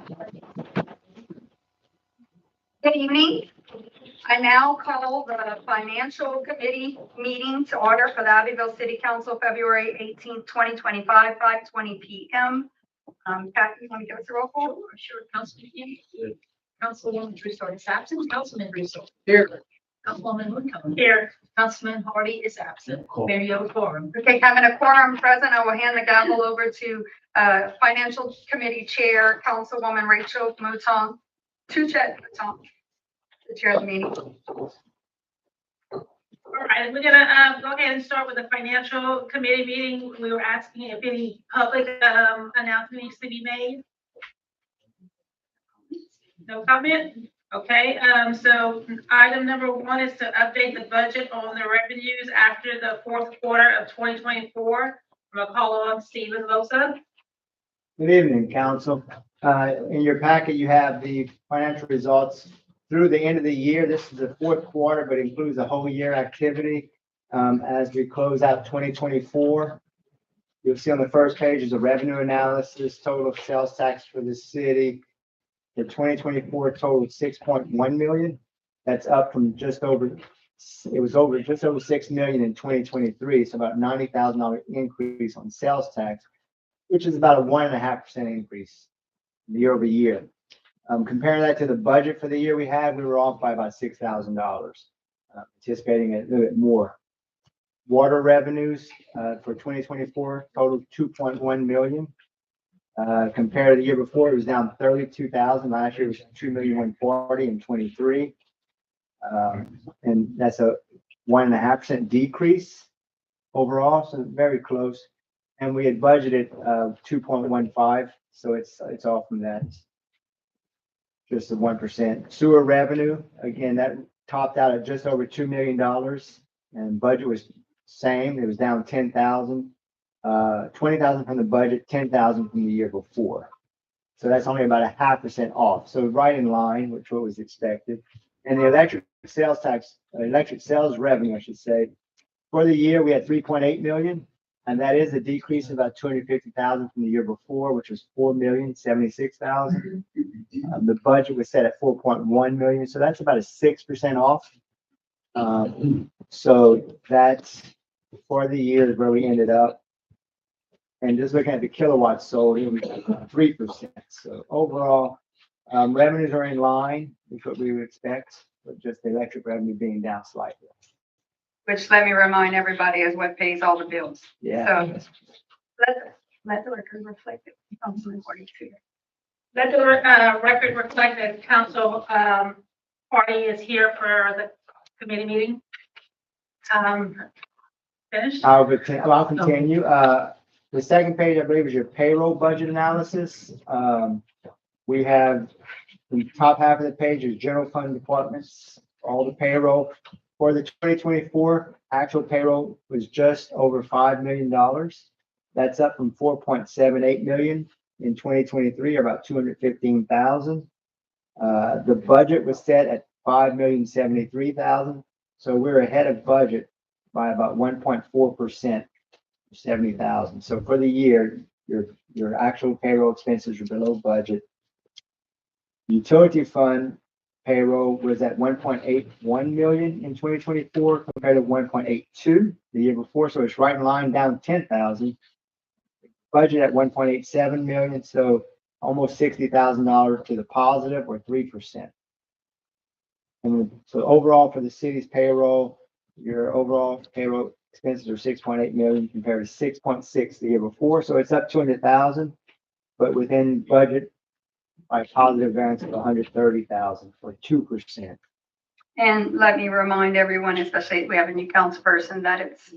Good evening. I now call the Financial Committee meeting to order for the Abbeville City Council, February 18th, 2025, 5:20 p.m. Kathy, you want to give us a roll call? Sure. Councilman King. Councilwoman Broussard is absent. Councilman Broussard. Here. Councilwoman Woodcomb. Here. Councilman Hardy is absent. Mayor Yo Quorum. Okay, having a quorum present, I will hand the gavel over to Financial Committee Chair, Councilwoman Rachel Mouton, to chair the chair of the meeting. All right, we're gonna go ahead and start with the financial committee meeting. We were asking if any public announcement needs to be made. No comment? Okay, so item number one is to update the budget on the revenues after the fourth quarter of 2024. I'm gonna call on Stephen Losa. Good evening, Council. In your packet, you have the financial results through the end of the year. This is the fourth quarter, but includes the whole year activity as we close out 2024. You'll see on the first page is a revenue analysis, total sales tax for the city. For 2024, total 6.1 million. That's up from just over 6 million in 2023. It's about $90,000 increase on sales tax, which is about a 1.5% increase year over year. Comparing that to the budget for the year we were off by about $6,000, anticipating a little bit more. Water revenues for 2024 totaled 2.1 million. Compared to the year before, it was down 32,000. Last year it was 2,140,000 in 23. And that's a 1.5% decrease overall, so very close. And we had budgeted 2.15, so it's off from that. Just a 1%. Sewer revenue, again, that topped out at just over $2 million, and budget was same. It was down 10,000, 20,000 from the budget, 10,000 from the year before. So that's only about a 0.5% off. So right in line with what was expected. And the electric sales revenue, I should say, for the year we had 3.8 million. And that is a decrease of about 250,000 from the year before, which was 4,076,000. The budget was set at 4.1 million, so that's about a 6% off. So that's for the year where we ended up. And just looking at the kilowatts sold, it was 3%. So overall, revenues are in line with what we would expect, but just the electric revenue being down slightly. Which, let me remind everybody, is what pays all the bills. Yeah. So let the record reflect it. Councilman 42. Let the record reflect that Council Party is here for the committee meeting. Finished? I'll continue. The second page, I believe, is your payroll budget analysis. We have the top half of the page is general fund departments, all the payroll. For the 2024, actual payroll was just over $5 million. That's up from 4.78 million in 2023, or about 215,000. The budget was set at 5,073,000. So we're ahead of budget by about 1.4%, 70,000. So for the year, your actual payroll expenses are below budget. Utility fund payroll was at 1.81 million in 2024 compared to 1.82 the year before. So it's right in line, down 10,000. Budget at 1.87 million. So almost $60,000 to the positive, or 3%. And so overall for the city's payroll, your overall payroll expenses are 6.8 million compared to 6.6 the year before. So it's up 200,000, but within budget by positive variance of 130,000 for 2%. And let me remind everyone, especially if we have a new council person, that it's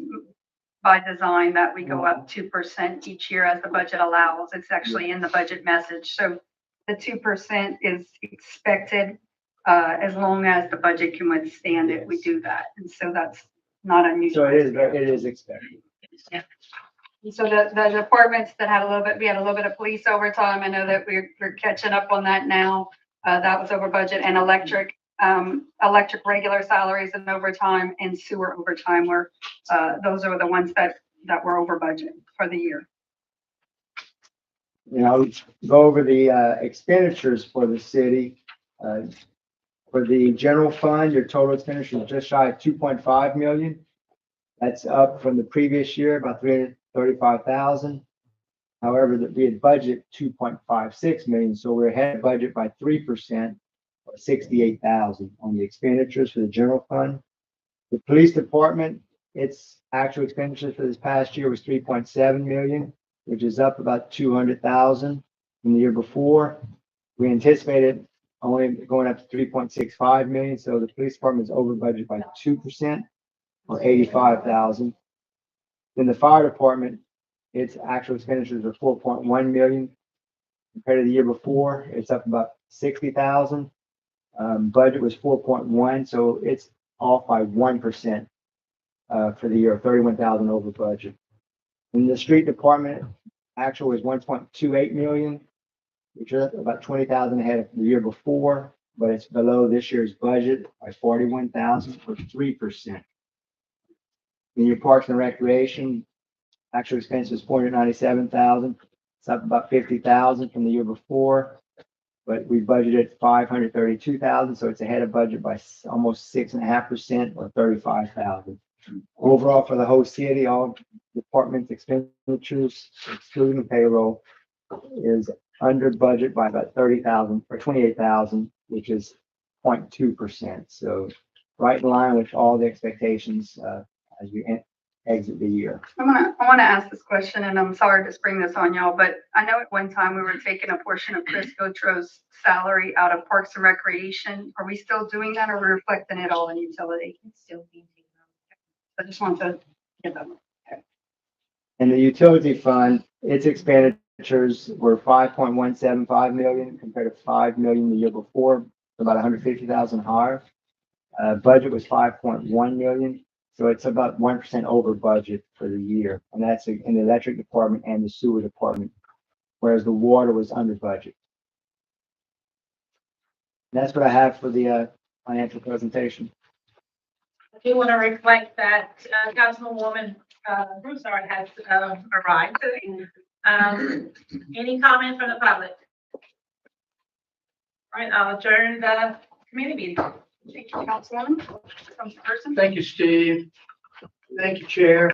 by design that we go up 2% each year as the budget allows. It's actually in the budget message. So the 2% is expected as long as the budget can withstand it. We do that. And so that's not unusual. So it is expected. Yeah. So the departments that had we had a little bit of police overtime. I know that we're catching up on that now. That was over budget, and electric regular salaries and overtime, and sewer overtime were those are the ones that were over budget for the year. go over the expenditures for the city. For the general fund, your total expenditure is just shy of 2.5 million. That's up from the previous year, about 335,000. However, we had budget 2.56 million, so we're ahead of budget by 3%, or 68,000 on the expenditures for the general fund. The police department, its actual expenditures for this past year was 3.7 million, which is up about 200,000 from the year before. We anticipated only going up to 3.65 million, so the police department is over budget by 2%, or 85,000. Then the fire department, its actual expenditures are 4.1 million. Compared to the year before, it's up about 60,000. Budget was 4.1, so it's off by 1% for the year, 31,000 over budget. In the street department, actual was 1.28 million, which is about 20,000 ahead of the year before, but it's below this year's budget by 41,000, or 3%. In your parks and recreation, actual expense was 497,000. It's up about 50,000 from the year before, but we budgeted 532,000, so it's ahead of budget by almost 6.5%, or 35,000. Overall, for the whole city, all departments expenditures, excluding payroll, is under budget by about 30,000 or 28,000, which is 0.2%. So right in line with all the expectations as we exit the year. I want to ask this question, and I'm sorry to spring this on y'all, but I know at one time we were taking a portion of Chris Gotro's salary out of Parks and Recreation. Are we still doing that, or are we reflecting it all in utility? It's still being taken I just want to get that. In the utility fund, its expenditures were 5.175 million compared to 5 million the year before, about 150,000 higher. Budget was 5.1 million. So it's about 1% over budget for the year, and that's in the electric department and the sewer department, whereas the water was under budget. And that's what I have for the financial presentation. I do want to reflect that Councilwoman Broussard has arrived today. Any comment from the public? All right, I'll adjourn the committee meeting. Thank you, Councilwoman. Councilperson. Thank you, Steve. Thank you, Chair.